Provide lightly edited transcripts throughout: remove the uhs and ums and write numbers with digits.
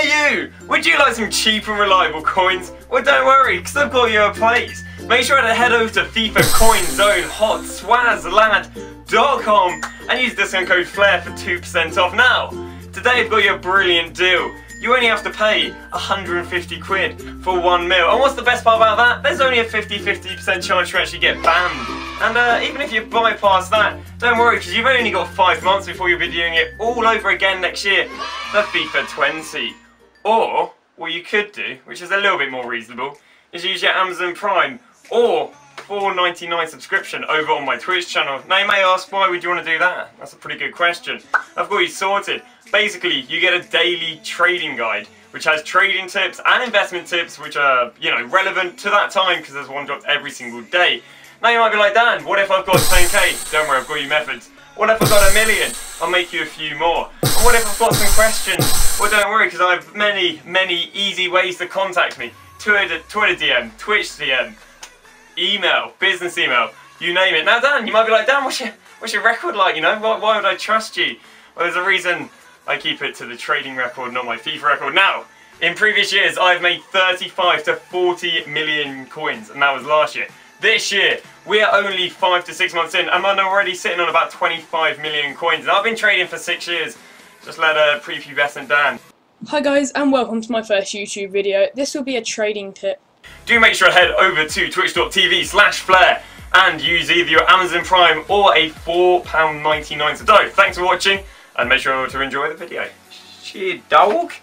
you! Would you like some cheap and reliable coins? Well, don't worry, because I've got you a place. Make sure to head over to FIFA Coin Zone HotSwazLand.com and use discount code FLAIR for 2% off now. Today I've got you a brilliant deal. You only have to pay 150 quid for 1 mil. And what's the best part about that? There's only a 50% chance you actually get banned. And even if you bypass that, don't worry, because you've only got 5 months before you'll be doing it all over again next year for FIFA 20. Or, what you could do, which is a little bit more reasonable, is use your Amazon Prime or $4.99 subscription over on my Twitch channel. Now you may ask, why would you want to do that? That's a pretty good question. I've got you sorted. Basically, you get a daily trading guide, which has trading tips and investment tips, which are, relevant to that time, because there's one dropped every single day. Now you might be like, Dan, what if I've got 10k? Don't worry, I've got you methods. What if I've got 1 million? I'll make you a few more. And what if I've got some questions? Well, don't worry, because I have many easy ways to contact me. Twitter DM, Twitch DM, email, business email, you name it. Now, Dan, you might be like, Dan, what's your record like? Why would I trust you? Well, there's a reason I keep it to the trading record, not my FIFA record. Now, in previous years, I've made 35 to 40 million coins, and that was last year. This year, we are only 5 to 6 months in, and I'm already sitting on about 25 million coins. And I've been trading for 6 years. Just let prepubescent Dan. Hi guys, and welcome to my first YouTube video. This will be a trading tip. Do make sure to head over to twitch.tv/flair and use either your Amazon Prime or a £4.99 sub. Thanks for watching, and make sure to enjoy the video. Shit, dog.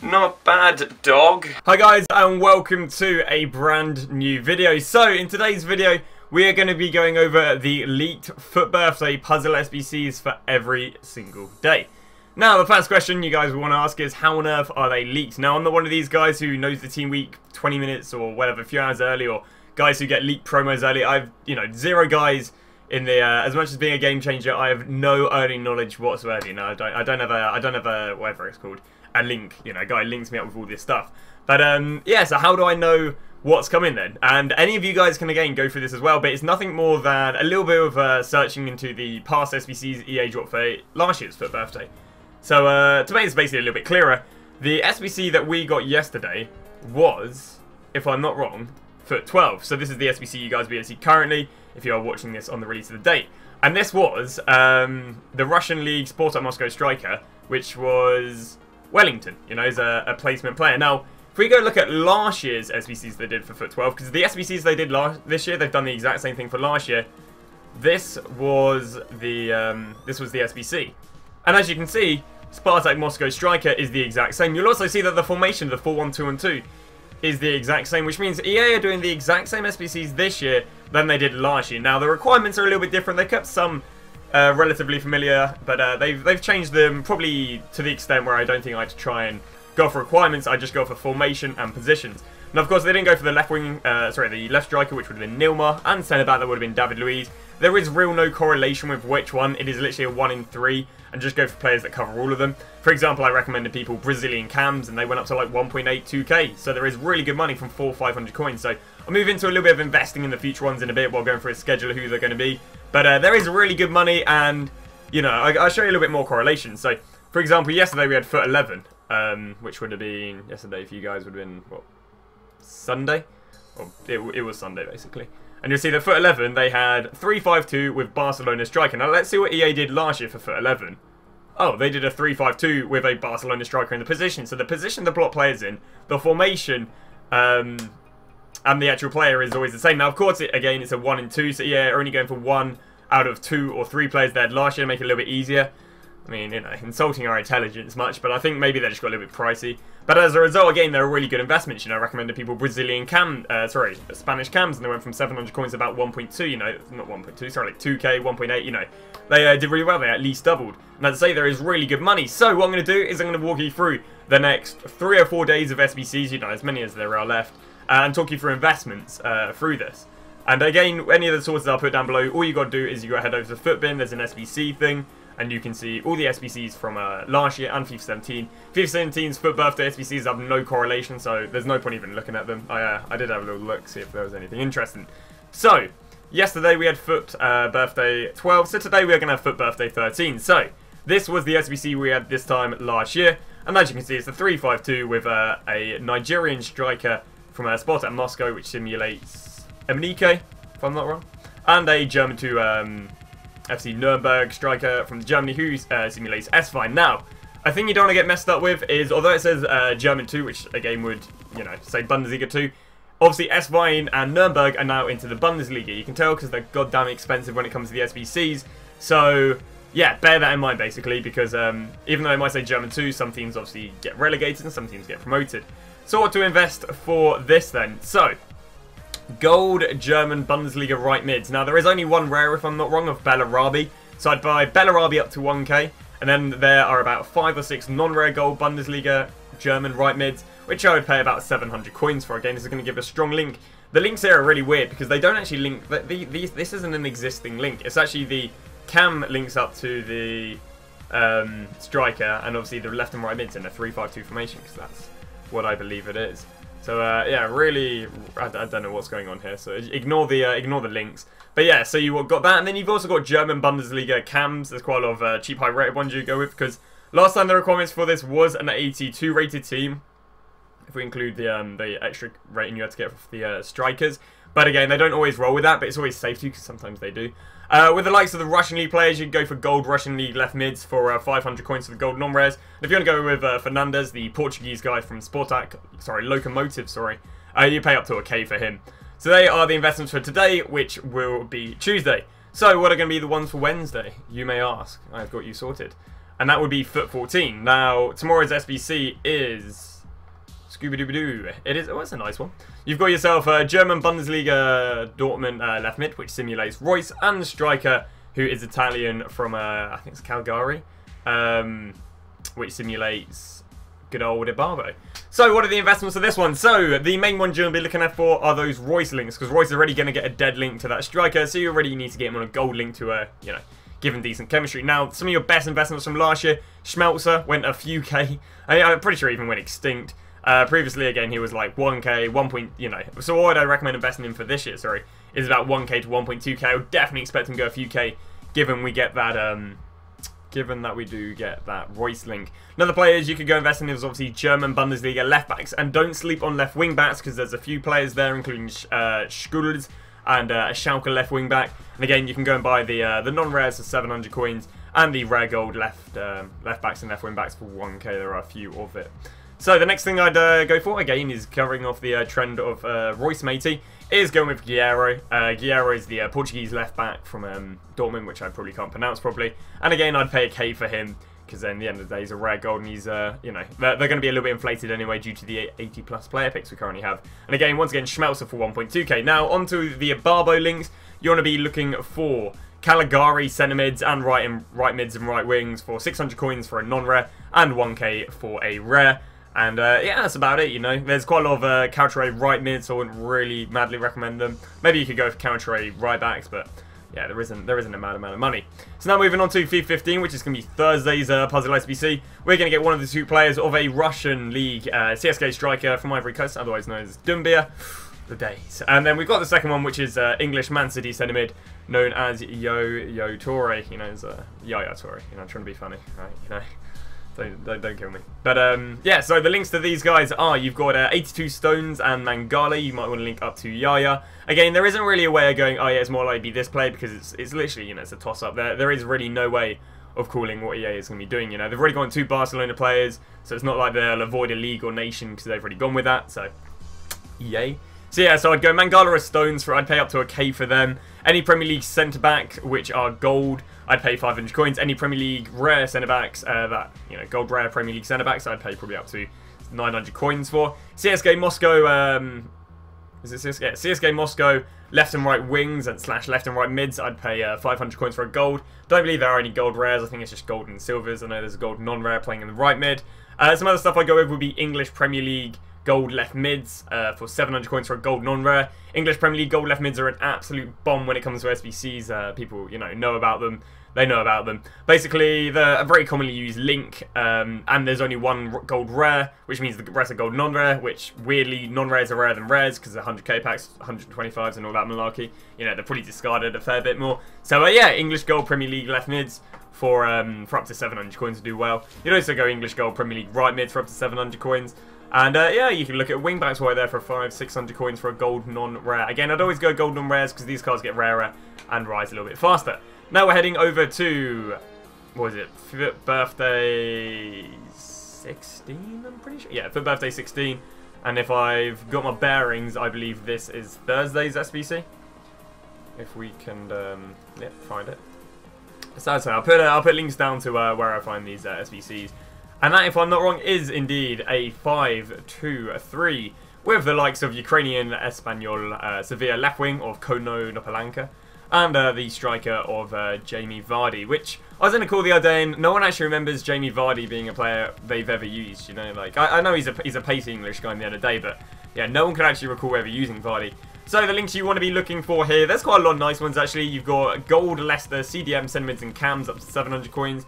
Not bad, dog. Hi guys, and welcome to a brand new video. So, in today's video, we are going to be going over the leaked Futbirthday puzzle SBCs for every single day. Now, the first question you guys will want to ask is, how on earth are they leaked? Now, I'm not one of these guys who knows the team week 20 minutes or whatever, a few hours early, or guys who get leaked promos early. I've, zero guys in the, as much as being a game changer, I have no earning knowledge whatsoever. I don't have a, whatever it's called, a link, a guy links me up with all this stuff. But, yeah, so how do I know what's coming then? And any of you guys can, again, go through this as well, but it's nothing more than a little bit of searching into the past SBCs EA dropped for last year's Futbirthday. So, to make this basically a little bit clearer, the SBC that we got yesterday was, if I'm not wrong, Fut 12. So this is the SBC you guys will be able to see currently, if you are watching this on the release of the date. And this was the Russian League Spartak Moscow striker, which was Wellington, is a placement player. Now, if we go look at last year's SBCs they did for Fut 12, because the SBCs they did this year, they've done the exact same thing for last year. This was the SBC. And as you can see, Spartak Moscow striker is the exact same. You'll also see that the formation of the 4-1-2-1-2 is the exact same, which means EA are doing the exact same SBCs this year than they did last year. Now, the requirements are a little bit different. They kept some relatively familiar, but they've changed them probably to the extent where I don't think I had to try and go for requirements. I just go for formation and positions. Now, of course, they didn't go for the left wing, the left striker, which would have been Nilmar, and centre back, that would have been David Luiz. There is no correlation with which one. It is literally a 1 in 3, and just go for players that cover all of them. For example, I recommended people Brazilian cams, and they went up to like 1.82k. So there is really good money from 400 or 500 coins. So I'll move into a little bit of investing in the future ones in a bit while going through a schedule of who they're going to be. But there is really good money, and I'll show you a little bit more correlation. So, for example, yesterday we had Fut 11, which would have been yesterday for you guys would have been what, Sunday? Well, it was Sunday basically. And you'll see that Fut 11, they had 3-5-2 with Barcelona striker. Now let's see what EA did last year for Fut 11. Oh, they did a 3-5-2 with a Barcelona striker in the position. So the position the block players in, the formation, and the actual player is always the same. Now, of course, again, it's a 1 in 2, so EA are only going for 1 out of 2 or 3 players they had last year to make it a little bit easier. I mean, insulting our intelligence much, but I think maybe they just got a little bit pricey. But as a result, again, they're really good investments. I recommended people Brazilian Spanish cams, and they went from 700 coins to about 1.2, not 1.2, sorry, like 2k, 1.8, They did really well, they at least doubled. And as I say, there is really good money. So what I'm going to do is I'm going to walk you through the next 3 or 4 days of SBCs, as many as there are left, and talk you through investments through this. And again, any of the sources I'll put down below, all you got to do is you got to head over to Futbin, there's an SBC thing, and you can see all the SBCs from last year and FIFA 17. FIFA 17's Futbirthday SBCs have no correlation, so there's no point even looking at them. I did have a little look, see if there was anything interesting. So, yesterday we had Futbirthday 12, so today we are going to have Futbirthday 13. So, this was the SBC we had this time last year, And as you can see, it's a 3-5-2 with a Nigerian striker from Spartak Moscow, which simulates Emenike, if I'm not wrong, and a German 2 FC Nuremberg striker from Germany who simulates S-Fine. Now, a thing you don't want to get messed up with is, although it says German 2, which again would, you know, say Bundesliga 2, obviously S-Fine and Nuremberg are now into the Bundesliga. You can tell because they're goddamn expensive when it comes to the SBCs. So, yeah, bear that in mind basically, because even though it might say German 2, some teams obviously get relegated and some teams get promoted. So what to invest for this then? So, gold German Bundesliga right mids. Now, there is only one rare, if I'm not wrong, of Bellarabi. So I'd buy Bellarabi up to 1k. And then there are about 5 or 6 non-rare gold Bundesliga German right mids, which I would pay about 700 coins for. Again, this is going to give a strong link. The links here are really weird because they don't actually link. This isn't an existing link. It's actually the cam links up to the striker, and obviously the left and right mids in a 3-5-2 formation, because that's what I believe it is. So yeah, really, I don't know what's going on here. So ignore the links. But yeah, so you got that, and then you've also got German Bundesliga cams. There's quite a lot of cheap, high-rated ones you go with, because last time the requirements for this was an 82 rated team, if we include the extra rating you had to get for the strikers. But again, they don't always roll with that, but it's always safe to, because sometimes they do. With the likes of the Russian League players, you can go for gold Russian League left mids for 500 coins for the gold non-rares. And if you want to go with Fernandez, the Portuguese guy from Locomotive, you pay up to a K for him. So they are the investments for today, which will be Tuesday. So what are going to be the ones for Wednesday, you may ask? I've got you sorted. And that would be Foot 14. Now, tomorrow's SBC is Scooby-Dooby-Doo. It is, oh, it's a nice one. You've got yourself a German Bundesliga Dortmund left mid, which simulates Royce, and the striker, who is Italian from, I think it's Calgary, which simulates good old Ibarbo. So what are the investments for this one? So the main ones you'll be looking at for are those Royce links, because Royce is already going to get a dead link to that striker, so you already need to get him on a gold link to, you know, give him decent chemistry. Now, some of your best investments from last year, Schmelzer went a few K. I'm pretty sure he even went extinct. Previously, again, he was like 1k, 1 point, you know. So what I recommend investing in for this year, is about 1k to 1.2k. I would definitely expect him to go a few K, given we get that, given that we do get that Royce link. Another players you could go invest in is obviously German Bundesliga left backs, and don't sleep on left wing backs, because there's a few players there, including Schulz and a Schalke left wing back. And again, you can go and buy the non-rares for 700 coins, and the rare gold left backs and left wing backs for 1k. There are a few of it. So the next thing I'd go for, again, is covering off the trend of Royce matey, is going with Guerreiro. Guerreiro is the Portuguese left back from Dortmund, which I probably can't pronounce properly. And again, I'd pay a K for him, because then at the end of the day, he's a rare gold, and he's, you know, they're going to be a little bit inflated anyway due to the 80+ player picks we currently have. And again, once again, Schmelzer for 1.2k. Now, onto the Ibarbo links, you want to be looking for Caligari centre mids and right mids and right wings for 600 coins for a non-rare, and 1k for a rare. And yeah, that's about it, you know. There's quite a lot of Calciare right mids, so I wouldn't really madly recommend them. Maybe you could go for Calciare right backs, but yeah, there isn't a mad amount of money. So now moving on to FIFA 15, which is going to be Thursday's Puzzle SBC. We're going to get one of the 2 players of a Russian league CSK striker from Ivory Coast, otherwise known as Dumbia. The days. And then we've got the second one, which is English Man City centre mid, known as Yo Torre. You know, as Yaya Torre. You know, I'm trying to be funny, right? You know. Don't kill me. But yeah, so the links to these guys are, you've got 82 Stones and Mangala. You might want to link up to Yaya. Again, there isn't really a way of going, oh yeah, it's more likely to be this play, because it's literally, you know, it's a toss-up. There is really no way of calling what EA is going to be doing, you know. They've already gone 2 Barcelona players, so it's not like they'll avoid a league or nation, because they've already gone with that, so EA. So yeah, so I'd go Mangala or Stones I'd pay up to a K for them. Any Premier League centre-back, which are gold, I'd pay 500 coins. Any Premier League rare centre-backs, gold rare Premier League centre-backs, I'd pay probably up to 900 coins for. CSK Moscow, CSK Moscow, left and right wings and / left and right mids, I'd pay 500 coins for a gold. Don't believe there are any gold rares, I think it's just gold and silvers. I know there's a gold non-rare playing in the right mid. Some other stuff I go with would be English Premier League gold left mids for 700 coins for a gold non-rare. English Premier League gold left mids are an absolute bomb when it comes to SBCs. People, you know about them. they know about them. Basically, they're a very commonly used link, and there's only one gold rare, which means the rest are gold non-rare, which weirdly non-rares are rarer than rares because they're 100k packs, 125s and all that malarkey. You know, they're probably discarded a fair bit more. So yeah, English gold Premier League left mids for up to 700 coins to do well. You'd also go English gold Premier League right mids for up to 700 coins. And yeah, you can look at wingbacks right there for 500-600 coins for a gold non-rare. Again, I'd always go gold non-rares because these cards get rarer and rise a little bit faster. Now we're heading over to, what was it, Futbirthday 16, I'm pretty sure? Yeah, Futbirthday 16. And if I've got my bearings, I believe this is Thursday's SBC. If we can, yeah, find it. So I'll put links down to where I find these SBCs. And that, if I'm not wrong, is indeed a 5-2-3 with the likes of Ukrainian Espanyol Sevilla left wing of Kono Nopalanka and the striker of Jamie Vardy, which I was in a call the other day and no one actually remembers Jamie Vardy being a player they've ever used, you know, like, I know he's a pacey English guy in the other day, but yeah, no one can actually recall ever using Vardy. So the links you want to be looking for here, there's quite a lot of nice ones actually. You've got gold Leicester, CDM, centre mids and cams up to 700 coins.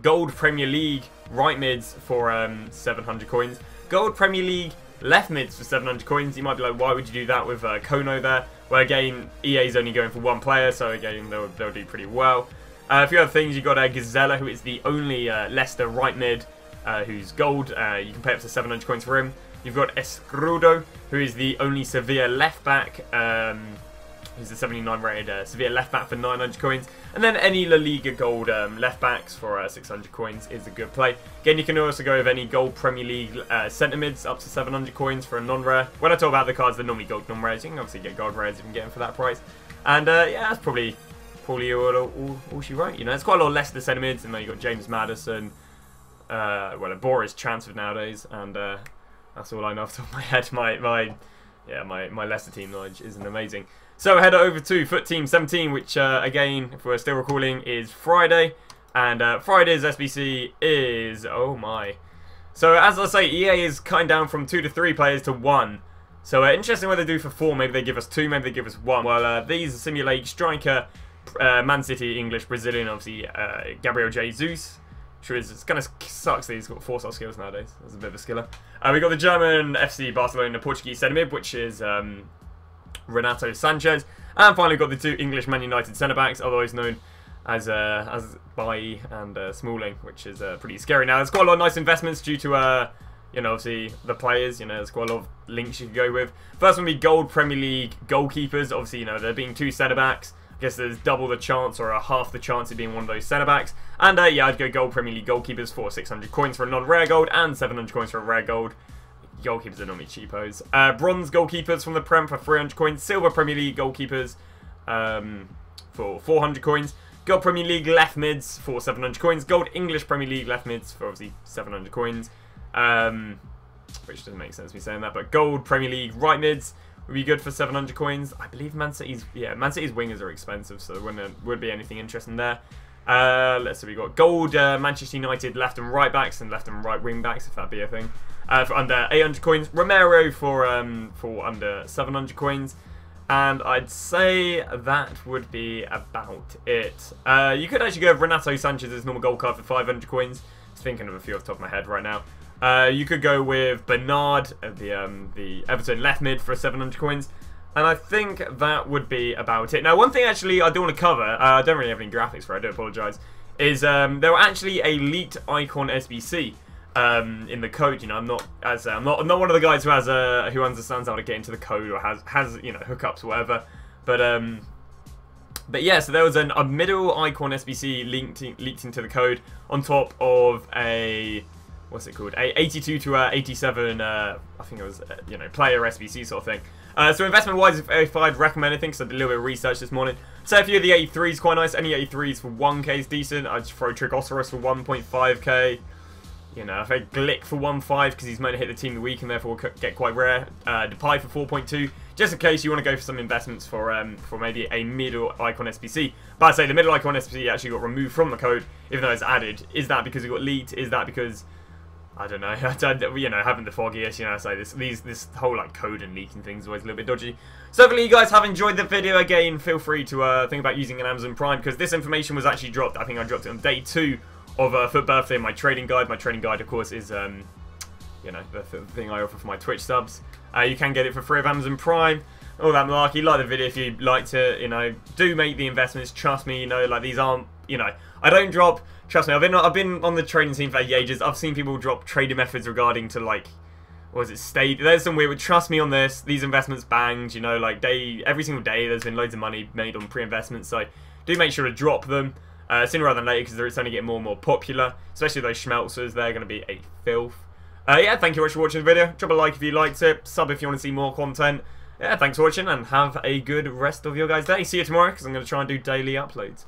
Gold Premier League right mids for 700 coins. Gold Premier League left mids for 700 coins. You might be like, why would you do that with Kono there? Well, again, EA's only going for one player, so again, they'll do pretty well. A few other things, you've got Gazella, who is the only Leicester right mid who's gold. You can pay up to 700 coins for him. You've got Escrudo, who is the only Sevilla left back. He's a 79 rated Sevilla left back for 900 coins. And then any La Liga gold left backs for 600 coins is a good play. Again, you can also go with any gold Premier League centre mids up to 700 coins for a non-rare. When I talk about the cards, they're normally gold non-rares. You can obviously get gold rares if you can get them for that price. And yeah, that's probably all she wrote. You know, it's quite a lot of Leicester centre mids. And then you've got James Maddison. Well, Boris transferred nowadays. And that's all I know off the top of my head. My Leicester team knowledge isn't amazing. So head over to Foot Team 17, which again, if we're still recalling, is Friday. And Friday's SBC is, oh my. So as I say, EA is cutting down from 2 to 3 players to 1. So interesting what they do for 4. Maybe they give us 2, maybe they give us 1. Well, these simulate striker, Man City, English, Brazilian, obviously Gabriel Jesus. It kind of sucks that he's got 4-star skills nowadays. That's a bit of a skiller. We got the German FC Barcelona Portuguese centre mid, which is Renato Sanchez, and finally got the 2 English Man United centre backs, otherwise known as Bailly and Smalling, which is pretty scary. Now, there's quite a lot of nice investments due to you know, obviously the players. You know, there's quite a lot of links you can go with. First one would be gold Premier League goalkeepers. Obviously, you know, there being 2 centre backs. I guess there's double the chance or half the chance of being one of those centre backs. And yeah, I'd go gold Premier League goalkeepers for 600 coins for a non-rare gold and 700 coins for a rare gold. Goalkeepers are normally cheapos. Bronze goalkeepers from the Prem for 300 coins. Silver Premier League goalkeepers for 400 coins. Gold Premier League left mids for 700 coins. Gold English Premier League left mids for obviously 700 coins. Which doesn't make sense me saying that, but gold Premier League right mids would be good for 700 coins. I believe Man City's wingers are expensive, so there wouldn't be anything interesting there. Let's see, we got gold Manchester United left and right backs and left and right wing backs, if that be a thing. For under 800 coins. Romero for under 700 coins. And I'd say that would be about it. You could actually go with Renato Sanchez's normal gold card for 500 coins. Just thinking of a few off the top of my head right now. You could go with Bernard, the Everton left mid for 700 coins. And I think that would be about it. Now, one thing actually I do want to cover, I don't really have any graphics for it, I do apologise, is there were actually a leaked icon SBC in the code. You know, I'm not one of the guys who understands how to get into the code or has you know, hookups or whatever. But yeah, so there was a middle icon SBC leaked into the code on top of a, what's it called? A 82 to 87. I think it was you know, player SBC sort of thing. So investment-wise, if I'd recommend anything, because I did a little bit of research this morning. So a few of the 83s quite nice. Any 83s for 1k is decent. I'd just throw Trigoceros for 1.5k. You know, if I Glick for 1.5 because he's meant to hit the team of the week and therefore get quite rare. Depay for 4.2, just in case you want to go for some investments for maybe a middle icon SBC. But I say the middle icon SBC actually got removed from the code, even though it's added. Is that because it got leaked? Is that because I don't know, having the foggiest, so this whole like code and leaking thing is always a little bit dodgy. So hopefully you guys have enjoyed the video. Again, feel free to think about using an Amazon Prime, because this information was actually dropped. I think I dropped it on day 2 of Futbirthday, my trading guide. My trading guide, of course, is the thing I offer for my Twitch subs. You can get it for free of Amazon Prime. All that malarkey. Like the video if you'd like to, do make the investments. Trust me, like these aren't, I don't drop. Trust me, I've been on the trading scene for ages. I've seen people drop trading methods regarding to like, what was it, state. There's some weird. Trust me on this. These investments banged. Like every single day. There's been loads of money made on pre-investments. So do make sure to drop them sooner rather than later, because it's only getting more and more popular. Especially those schmelzers. They're going to be a filth. Yeah, thank you very much for watching the video. Drop a like if you liked it. Sub if you want to see more content. Yeah, thanks for watching, and have a good rest of your guys' day. See you tomorrow, because I'm going to try and do daily uploads.